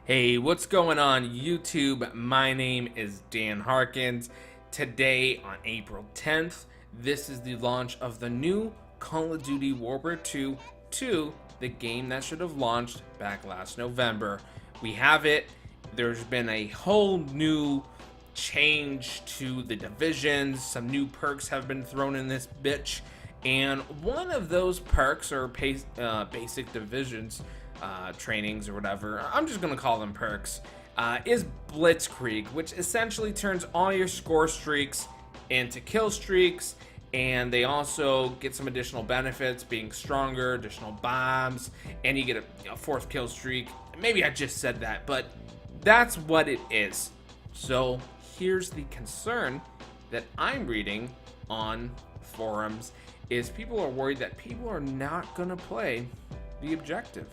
Hey, what's going on YouTube? My name is Dan Harkins. Today on April 10th, this is the launch of the new Call of Duty World War II 2, the game that should have launched back last November. We have it. There's been a whole new change to the divisions. Some new perks have been thrown in this bitch. And one of those perks, or basic divisions, trainings or whatever, I'm just gonna call them perks, is Blitzkrieg, which essentially turns all your score streaks into kill streaks, and they also get some additional benefits, being stronger, additional bombs, and you get a fourth kill streak. Maybe I just said that, but that's what it is. So here's the concern that I'm reading on forums is people are worried that people are not gonna play the objective.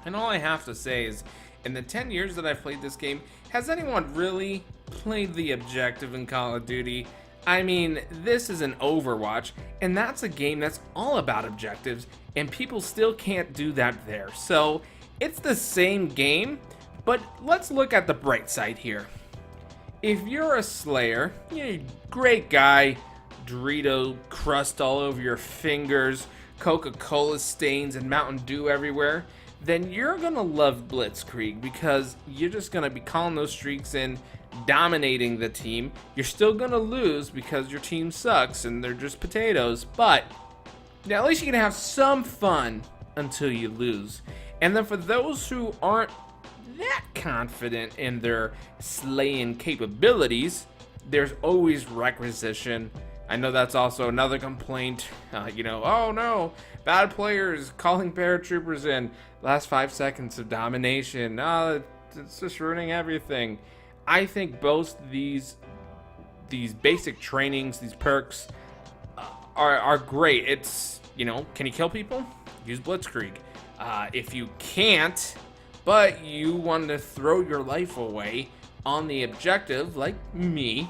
And all I have to say is, in the 10 years that I've played this game, has anyone really played the objective in Call of Duty? I mean, this is an Overwatch, and that's a game that's all about objectives, and people still can't do that there. So, it's the same game, but let's look at the bright side here. If you're a Slayer, you're a great guy, Dorito crust all over your fingers, Coca-Cola stains and Mountain Dew everywhere, then you're gonna love Blitzkrieg because you're just gonna be calling those streaks in, dominating the team. You're still gonna lose because your team sucks and they're just potatoes, but now at least you can have some fun until you lose. And then for those who aren't that confident in their slaying capabilities, there's always Requisition. I know that's also another complaint, oh no, bad players calling paratroopers in, last 5 seconds of domination, it's just ruining everything. I think both these basic trainings, these perks, are great. It's, can you kill people? Use Blitzkrieg. If you can't, but you want to throw your life away on the objective, like me,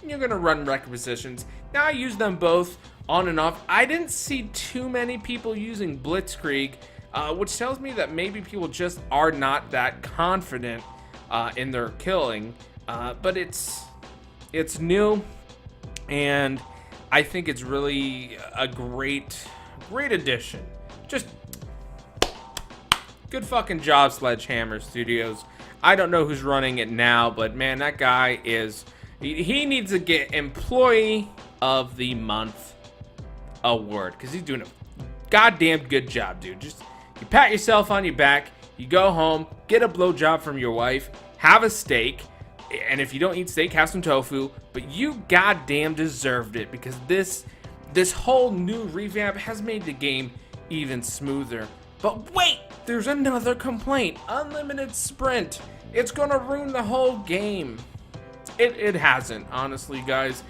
you're gonna run Requisitions. Now I use them both on and off. I didn't see too many people using Blitzkrieg, which tells me that maybe people just are not that confident in their killing. But it's new, and I think it's really a great addition. Just good fucking job, Sledgehammer Studios. I don't know who's running it now, but man, that guy is... He needs to get Employee of the Month award because he's doing a goddamn good job, dude. Just you pat yourself on your back, you go home, get a blowjob from your wife, have a steak, and if you don't eat steak, have some tofu. But you goddamn deserved it because this whole new revamp has made the game even smoother. But wait, there's another complaint: unlimited sprint. It's gonna ruin the whole game. It hasn't, honestly, guys.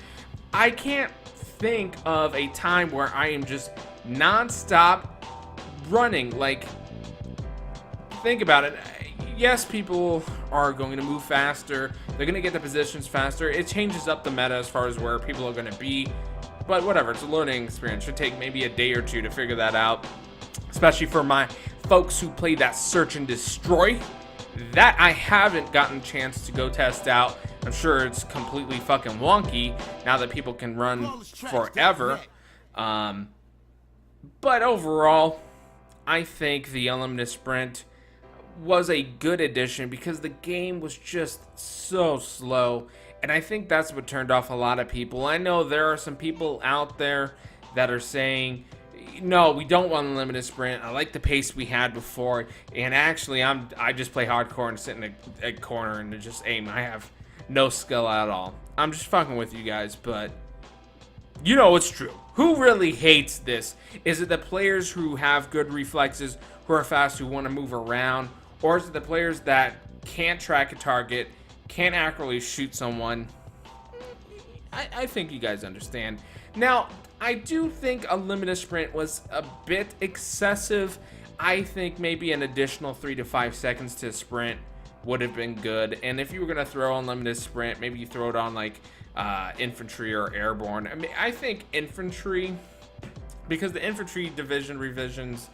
I can't think of a time where I am just non-stop running. Like, think about it. Yes, people are going to move faster. They're going to get the positions faster. It changes up the meta as far as where people are going to be. But whatever, it's a learning experience. Should take maybe a day or two to figure that out. Especially for my folks who play that Search and Destroy. That I haven't gotten a chance to go test out. I'm sure it's completely fucking wonky now that people can run forever. But overall, I think the Unlimited Sprint was a good addition because the game was just so slow. And I think that's what turned off a lot of people. I know there are some people out there that are saying, no, we don't want unlimited sprint. I like the pace we had before. And actually, I just play hardcore and sit in a corner and just aim. I have no skill at all. I'm just fucking with you guys, but you know it's true. Who really hates this? Is it the players who have good reflexes, who are fast, who want to move around? Or is it the players that can't track a target, can't accurately shoot someone? I think you guys understand. Now, I do think unlimited sprint was a bit excessive. I think maybe an additional 3 to 5 seconds to sprint would have been good. And if you were going to throw unlimited sprint, maybe you throw it on like infantry or airborne. I mean, I think infantry, because the infantry division revisions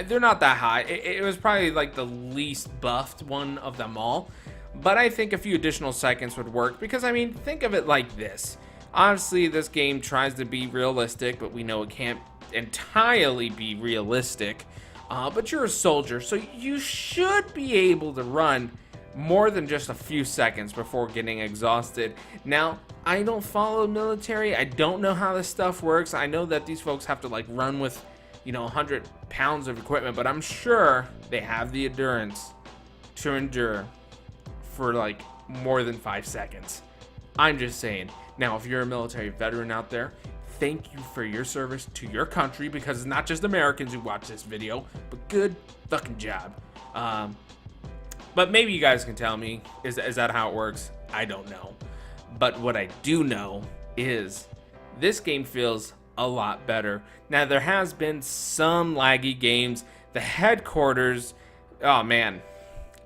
They're not that high. It was probably like the least buffed one of them all. But I think a few additional seconds would work because, I mean, think of it like this. Obviously, this game tries to be realistic, but we know it can't entirely be realistic. But you're a soldier, so you should be able to run more than just a few seconds before getting exhausted. Now, I don't follow military. I don't know how this stuff works. I know that these folks have to like run with, 100 pounds of equipment, but I'm sure they have the endurance to endure for like more than 5 seconds. I'm just saying. Now, if you're a military veteran out there, thank you for your service to your country, because it's not just Americans who watch this video, but good fucking job. But maybe you guys can tell me, is that how it works? I don't know. But what I do know is this game feels a lot better. Now, there has been some laggy games. The headquarters, oh man,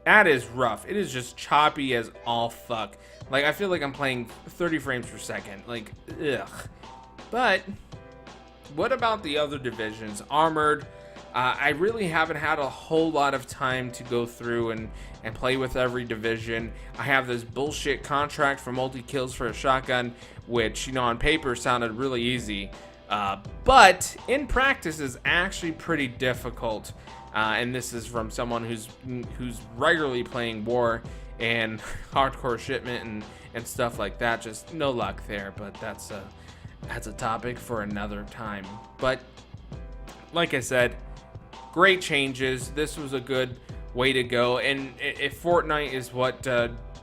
that is rough. It is just choppy as all fuck. Like, I feel like I'm playing 30 frames per second. Like, ugh. But what about the other divisions? Armored, I really haven't had a whole lot of time to go through and play with every division. I have this bullshit contract for multi-kills for a shotgun, which, on paper sounded really easy. But in practice is actually pretty difficult. And this is from someone who's regularly playing war and hardcore shipment and stuff like that. Just no luck there, but that's a topic for another time. But like I said, great changes. This was a good way to go. And if Fortnite is what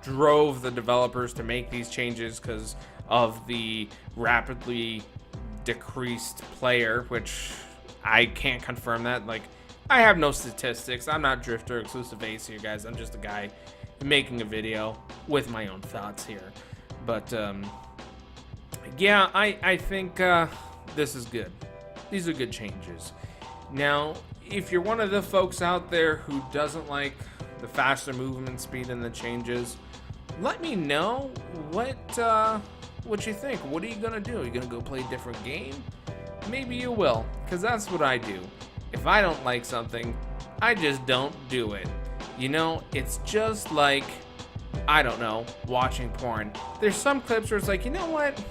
drove the developers to make these changes because of the rapidly decreased player, which I can't confirm that. Like, I have no statistics. I'm not Drifter Exclusive Ace here, guys. I'm just a guy making a video with my own thoughts here. But yeah, I think this is good. These are good changes. Now, if you're one of the folks out there who doesn't like the faster movement speed and the changes, let me know what you think. What are you gonna do? Are you gonna go play a different game? Maybe you will, because that's what I do. If I don't like something, I just don't do it. It's just like, I don't know, watching porn. There's some clips where it's like, you know what?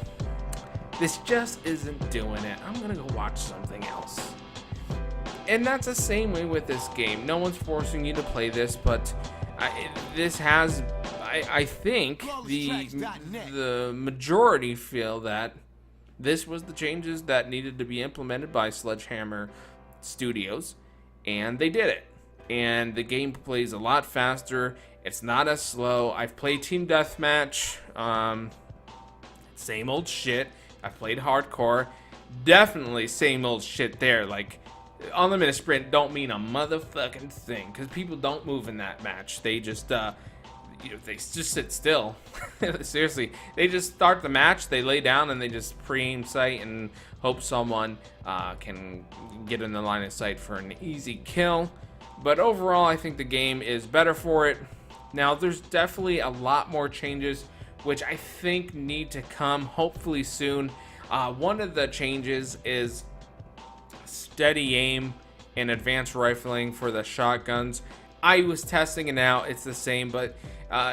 This just isn't doing it. I'm gonna go watch something else. And that's the same way with this game. No one's forcing you to play this, but I think the majority feel that this was the changes that needed to be implemented by Sledgehammer Studios, and they did it. And the game plays a lot faster. It's not as slow. I've played Team Deathmatch. Same old shit. I've played hardcore. Definitely same old shit there. Like, unlimited sprint don't mean a motherfucking thing, because people don't move in that match. They just they just sit still. Seriously, they just start the match, they lay down, and they just pre-aim sight and hope someone can get in the line of sight for an easy kill. But overall, I think the game is better for it. Now, there's definitely a lot more changes which I think need to come hopefully soon. One of the changes is steady aim and advanced rifling for the shotguns. I was testing it out. It's the same, but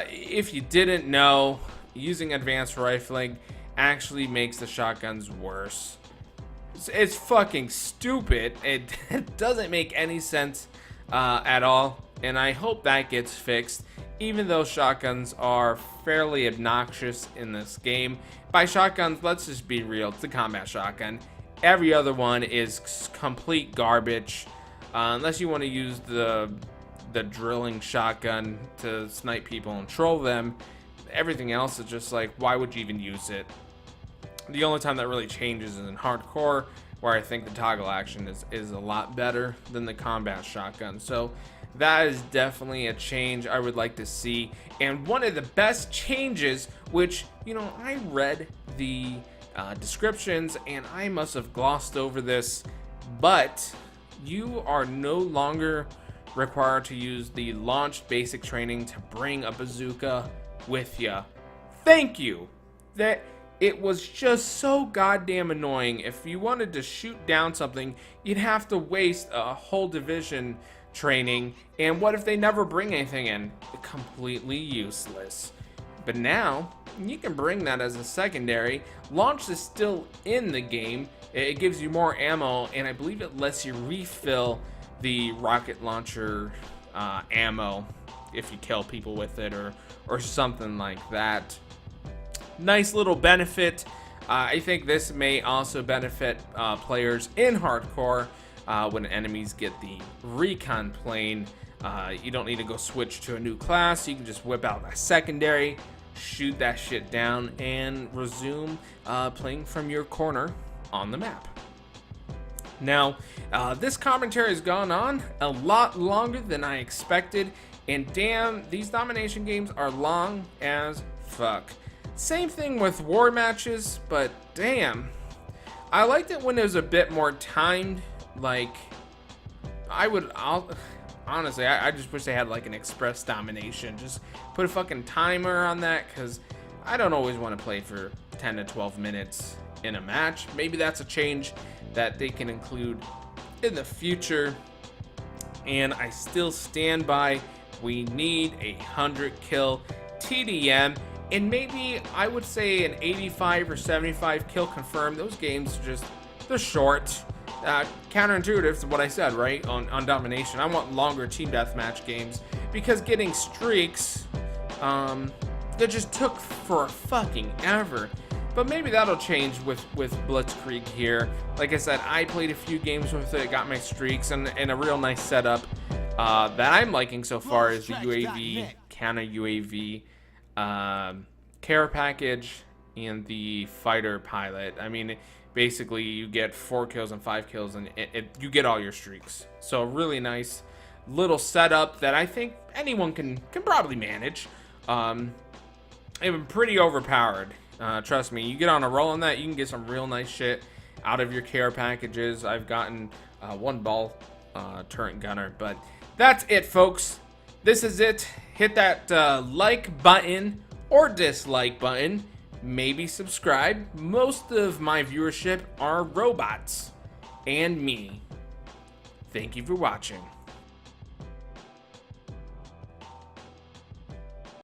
if you didn't know, using advanced rifling actually makes the shotguns worse. It's fucking stupid. It doesn't make any sense at all, and I hope that gets fixed, even though shotguns are fairly obnoxious in this game. By shotguns, let's just be real, it's a combat shotgun. Every other one is complete garbage, unless you want to use the drilling shotgun to snipe people and troll them. Everything else is just like, why would you even use it? The only time that really changes is in hardcore, where I think the toggle action is a lot better than the combat shotgun. So that is definitely a change I would like to see. And one of the best changes, which, I read the descriptions and I must have glossed over this, but you are no longer required to use the launched basic training to bring a bazooka with you. Thank you. That It was just so goddamn annoying. If you wanted to shoot down something, you'd have to waste a whole division training. And what if they never bring anything in? Completely useless. But now, you can bring that as a secondary. Launch is still in the game. It gives you more ammo, and I believe it lets you refill the rocket launcher ammo if you kill people with it or something like that. Nice little benefit. I think this may also benefit players in hardcore when enemies get the recon plane. You don't need to go switch to a new class. You can just whip out a secondary, shoot that shit down, and resume playing from your corner on the map. Now, this commentary has gone on a lot longer than I expected, and damn, these domination games are long as fuck. Same thing with war matches, but damn, I liked it when it was a bit more timed. Like, honestly, I just wish they had like an express domination. Just put a fucking timer on that, because I don't always want to play for 10 to 12 minutes in a match. Maybe that's a change that they can include in the future. And I still stand by, we need 100 kill TDM, and maybe I would say an 85 or 75 kill confirmed. Those games just, they're short. Counterintuitive to what I said, right? On domination, I want longer team deathmatch games, because getting streaks, that just took for fucking ever. But maybe that'll change with Blitzkrieg here. Like I said, I played a few games with it, got my streaks, and a real nice setup that I'm liking so far is the UAV, counter UAV, care package, and the fighter pilot. I mean, basically you get 4 kills and 5 kills, and you get all your streaks. So really nice little setup that I think anyone can probably manage. Even pretty overpowered. Trust me, you get on a roll on that, you can get some real nice shit out of your care packages. I've gotten one ball turret gunner, but that's it, folks. This is it. Hit that like button or dislike button. Maybe subscribe. Most of my viewership are robots and me. Thank you for watching.